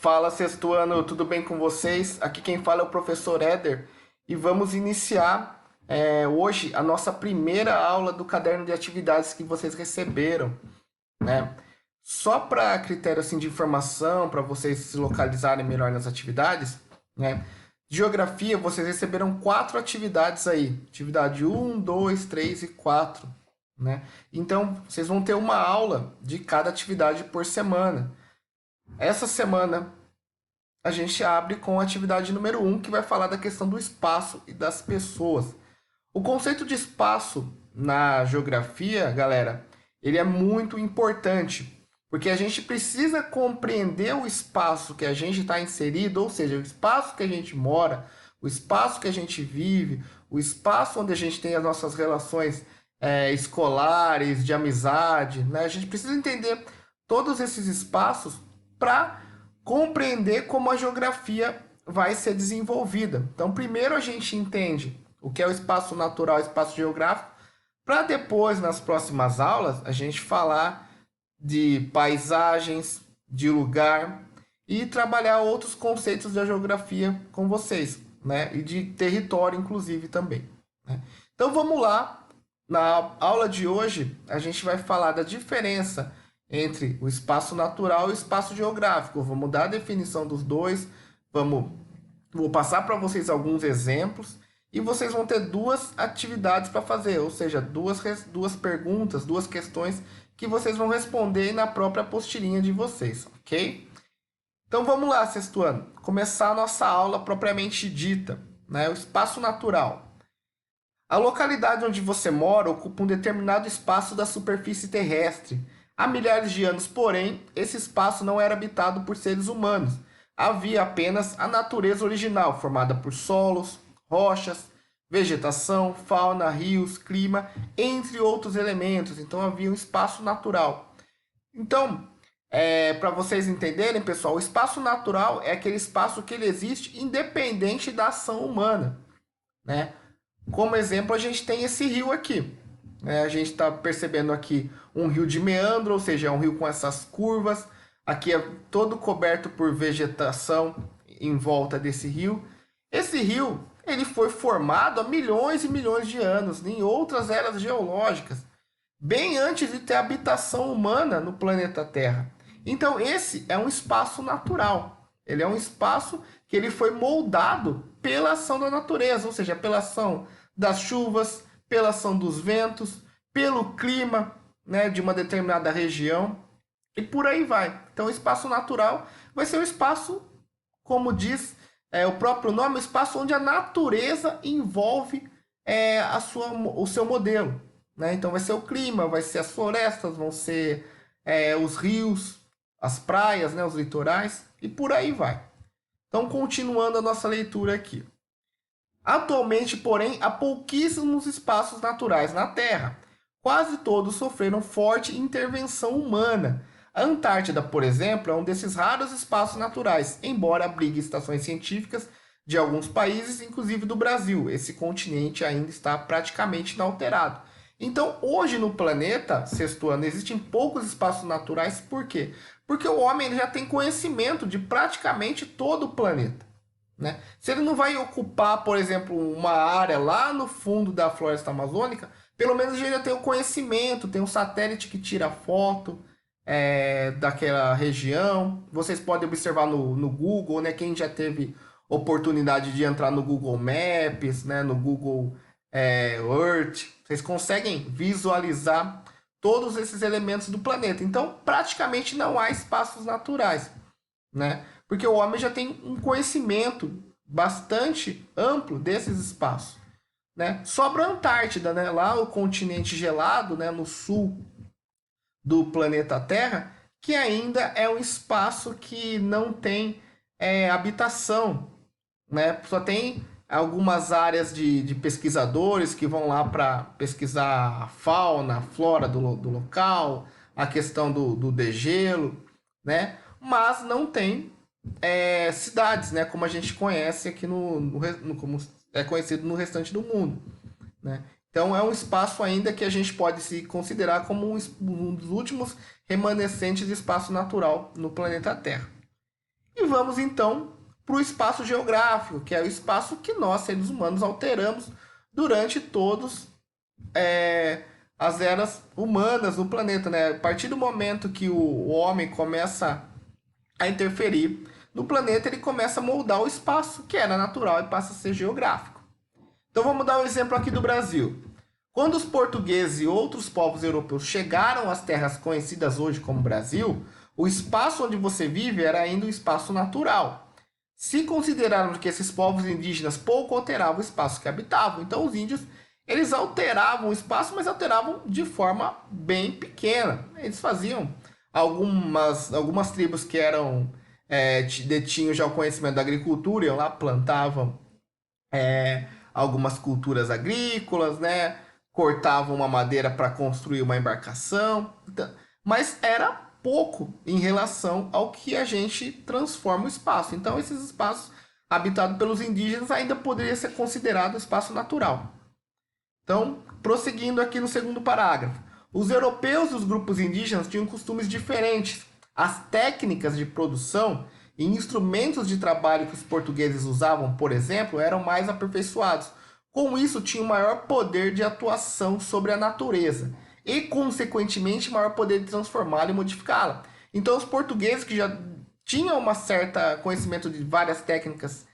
Fala, sexto ano, tudo bem com vocês? Aqui quem fala é o professor Éder e vamos iniciar hoje a nossa primeira aula do caderno de atividades que vocês receberam, né? Só para critério assim, de informação, para vocês se localizarem melhor nas atividades, né? Geografia, vocês receberam 4 atividades aí, atividade 1, 2, 3 e 4, né? Então, vocês vão ter uma aula de cada atividade por semana. Essa semana a gente abre com a atividade número 1, que vai falar da questão do espaço e das pessoas. O conceito de espaço na geografia, galera, ele é muito importante, porque a gente precisa compreender o espaço que a gente está inserido, ou seja, o espaço que a gente mora, o espaço que a gente vive, o espaço onde a gente tem as nossas relações escolares, de amizade, né? A gente precisa entender todos esses espaços para compreender como a geografia vai ser desenvolvida. Então, primeiro a gente entende o que é o espaço natural e o espaço geográfico, para depois, nas próximas aulas, a gente falar de paisagens, de lugar e trabalhar outros conceitos da geografia com vocês, né? E de território, inclusive, também, né? Então, vamos lá. Na aula de hoje, a gente vai falar da diferença entre o espaço natural e o espaço geográfico. Eu vou mudar a definição dos dois, vou passar para vocês alguns exemplos e vocês vão ter 2 atividades para fazer, ou seja, duas perguntas, 2 questões que vocês vão responder na própria apostilinha de vocês, ok? Então vamos lá, sexto ano, começar a nossa aula propriamente dita, né? O espaço natural. A localidade onde você mora ocupa um determinado espaço da superfície terrestre. Há milhares de anos, porém, esse espaço não era habitado por seres humanos. Havia apenas a natureza original, formada por solos, rochas, vegetação, fauna, rios, clima, entre outros elementos. Então havia um espaço natural. Então, para vocês entenderem, pessoal, o espaço natural é aquele espaço que ele existe independente da ação humana, né? Como exemplo, a gente tem esse rio aqui. A gente está percebendo aqui um rio de meandro, ou seja, é um rio com essas curvas. Aqui é todo coberto por vegetação em volta desse rio. Esse rio ele foi formado há milhões e milhões de anos, em outras eras geológicas, bem antes de ter habitação humana no planeta Terra. Então, esse é um espaço natural. Ele é um espaço que ele foi moldado pela ação da natureza, ou seja, pela ação das chuvas, pela ação dos ventos, pelo clima, né, de uma determinada região e por aí vai. Então, o espaço natural vai ser um espaço, como diz o próprio nome, um espaço onde a natureza envolve o seu modelo, né? Então, vai ser o clima, vai ser as florestas, vão ser os rios, as praias, né, os litorais e por aí vai. Então, continuando a nossa leitura aqui. Atualmente, porém, há pouquíssimos espaços naturais na Terra. Quase todos sofreram forte intervenção humana. A Antártida, por exemplo, é um desses raros espaços naturais, embora abrigue estações científicas de alguns países, inclusive do Brasil. Esse continente ainda está praticamente inalterado. Então, hoje no planeta, sexto ano, existem poucos espaços naturais. Por quê? Porque o homem já tem conhecimento de praticamente todo o planeta, né? Se ele não vai ocupar, por exemplo, uma área lá no fundo da floresta amazônica, pelo menos ele já tem o conhecimento, tem um satélite que tira foto daquela região. Vocês podem observar no Google, né? Quem já teve oportunidade de entrar no Google Maps, né? No Google Earth, vocês conseguem visualizar todos esses elementos do planeta. Então, praticamente não há espaços naturais, né? Porque o homem já tem um conhecimento bastante amplo desses espaços, né? Sobra a Antártida, né? Lá o continente gelado, né? No sul do planeta Terra, que ainda é um espaço que não tem habitação, né? Só tem algumas áreas de pesquisadores que vão lá para pesquisar a fauna, a flora do local, a questão do degelo, né? Mas não tem cidades, né? Como a gente conhece aqui como é conhecido no restante do mundo, né? Então é um espaço ainda que a gente pode se considerar como um dos últimos remanescentes de espaço natural no planeta Terra. E E vamos então para o espaço geográfico, que é o espaço que nós, seres humanos, alteramos durante todos as eras humanas no planeta, né? A partir do momento que o homem começa a interferir no planeta, ele começa a moldar o espaço que era natural e passa a ser geográfico. Então vamos dar um exemplo aqui do Brasil. Quando os portugueses e outros povos europeus chegaram às terras conhecidas hoje como Brasil, o espaço onde você vive era ainda um espaço natural. Se considerarmos que esses povos indígenas pouco alteravam o espaço que habitavam, então os índios eles alteravam o espaço, mas alteravam de forma bem pequena. Eles faziam algumas tribos que eram detinham já o conhecimento da agricultura, iam lá, plantavam algumas culturas agrícolas, né? Cortavam uma madeira para construir uma embarcação, mas era pouco em relação ao que a gente transforma o espaço. Então, esses espaços habitados pelos indígenas ainda poderia ser considerado espaço natural. Então, prosseguindo aqui no segundo parágrafo. Os europeus e os grupos indígenas tinham costumes diferentes. As técnicas de produção e instrumentos de trabalho que os portugueses usavam, por exemplo, eram mais aperfeiçoados. Com isso, tinham maior poder de atuação sobre a natureza e, consequentemente, maior poder de transformá-la e modificá-la. Então, os portugueses, que já tinham uma certa conhecimento de várias técnicas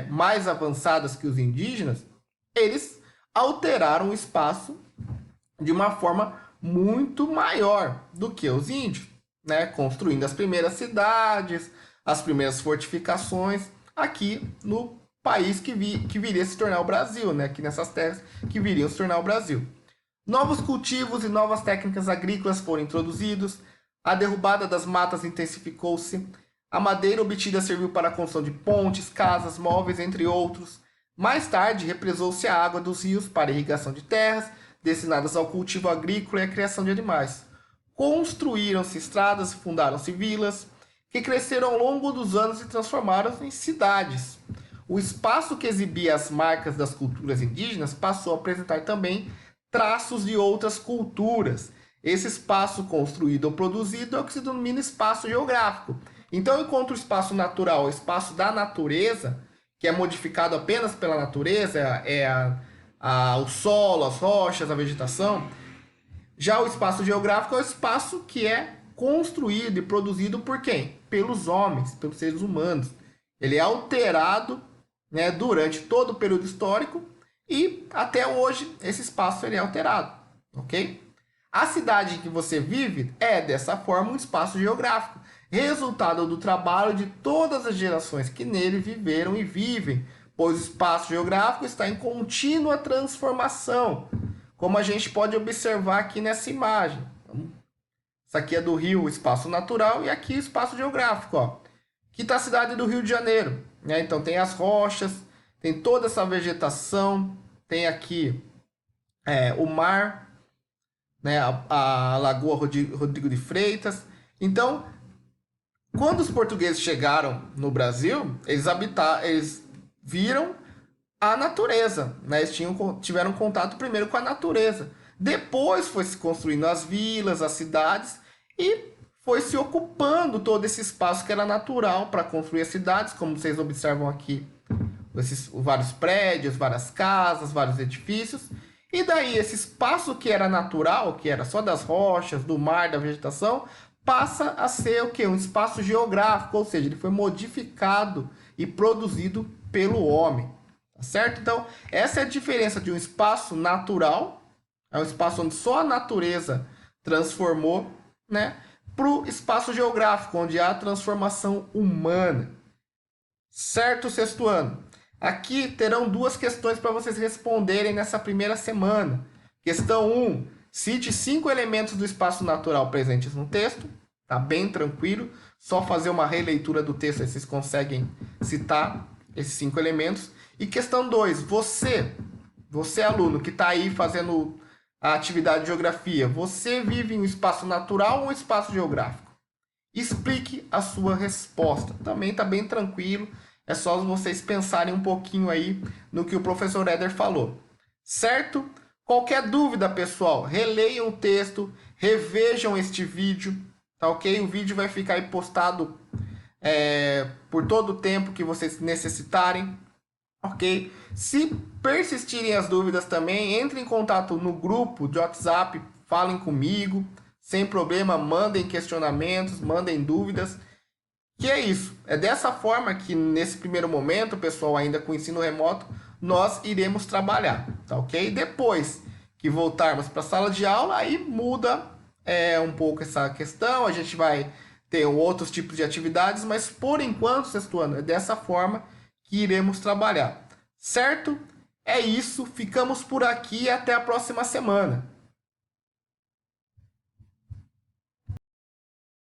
mais avançadas que os indígenas, eles alteraram o espaço de uma forma muito maior do que os índios, né? Construindo as primeiras cidades, as primeiras fortificações aqui no país que viria a se tornar o Brasil, né? Aqui nessas terras que viriam se tornar o Brasil. Novos cultivos e novas técnicas agrícolas foram introduzidos, a derrubada das matas intensificou-se, a madeira obtida serviu para a construção de pontes, casas, móveis, entre outros. Mais tarde, represou-se a água dos rios para a irrigação de terras, destinadas ao cultivo agrícola e à criação de animais. Construíram-se estradas e fundaram-se vilas, que cresceram ao longo dos anos e transformaram-se em cidades. O espaço que exibia as marcas das culturas indígenas passou a apresentar também traços de outras culturas. Esse espaço construído ou produzido é o que se denomina espaço geográfico. Então, enquanto o espaço natural, o espaço da natureza, que é modificado apenas pela natureza, o solo, as rochas, a vegetação, já o espaço geográfico é o espaço que é construído e produzido por quem? Pelos homens, pelos seres humanos. Ele é alterado, né, durante todo o período histórico e até hoje esse espaço ele é alterado, ok? A cidade em que você vive é, dessa forma, um espaço geográfico, resultado do trabalho de todas as gerações que nele viveram e vivem, pois o espaço geográfico está em contínua transformação, como a gente pode observar aqui nessa imagem. Isso aqui é do Rio, o espaço natural, e aqui o espaço geográfico. Ó. Aqui está a cidade do Rio de Janeiro. Né? Então tem as rochas, tem toda essa vegetação, tem aqui o mar, né? a Lagoa Rodrigo de Freitas. Então, quando os portugueses chegaram no Brasil, eles viram a natureza, né? Eles tiveram contato primeiro com a natureza. Depois foi se construindo as vilas, as cidades e foi se ocupando todo esse espaço que era natural para construir as cidades, como vocês observam aqui, esses vários prédios, várias casas, vários edifícios. E daí esse espaço que era natural, que era só das rochas, do mar, da vegetação, passa a ser o quê? Um espaço geográfico, ou seja, ele foi modificado e produzido pelo homem. Tá certo? Então, essa é a diferença de um espaço natural, é um espaço onde só a natureza transformou, né, para o espaço geográfico, onde há a transformação humana. Certo, sexto ano? Aqui terão duas questões para vocês responderem nessa primeira semana. Questão 1. Cite 5 elementos do espaço natural presentes no texto. Tá bem tranquilo. Só fazer uma releitura do texto aí vocês conseguem citar esses 5 elementos. E questão 2. Você aluno que está aí fazendo a atividade de geografia, você vive em um espaço natural ou um espaço geográfico? Explique a sua resposta. Também está bem tranquilo. É só vocês pensarem um pouquinho aí no que o professor Éder falou. Certo? Qualquer dúvida, pessoal, releiam o texto, revejam este vídeo, tá ok? O vídeo vai ficar aí postado por todo o tempo que vocês necessitarem, ok? Se persistirem as dúvidas também, entre em contato no grupo de WhatsApp, falem comigo, sem problema, mandem questionamentos, mandem dúvidas. Que é isso, é dessa forma que nesse primeiro momento, pessoal, ainda com o ensino remoto, nós iremos trabalhar, tá ok? Depois que voltarmos para a sala de aula, aí muda um pouco essa questão, a gente vai ter outros tipos de atividades, mas por enquanto, sexto ano, é dessa forma que iremos trabalhar, certo? É isso, ficamos por aqui e até a próxima semana.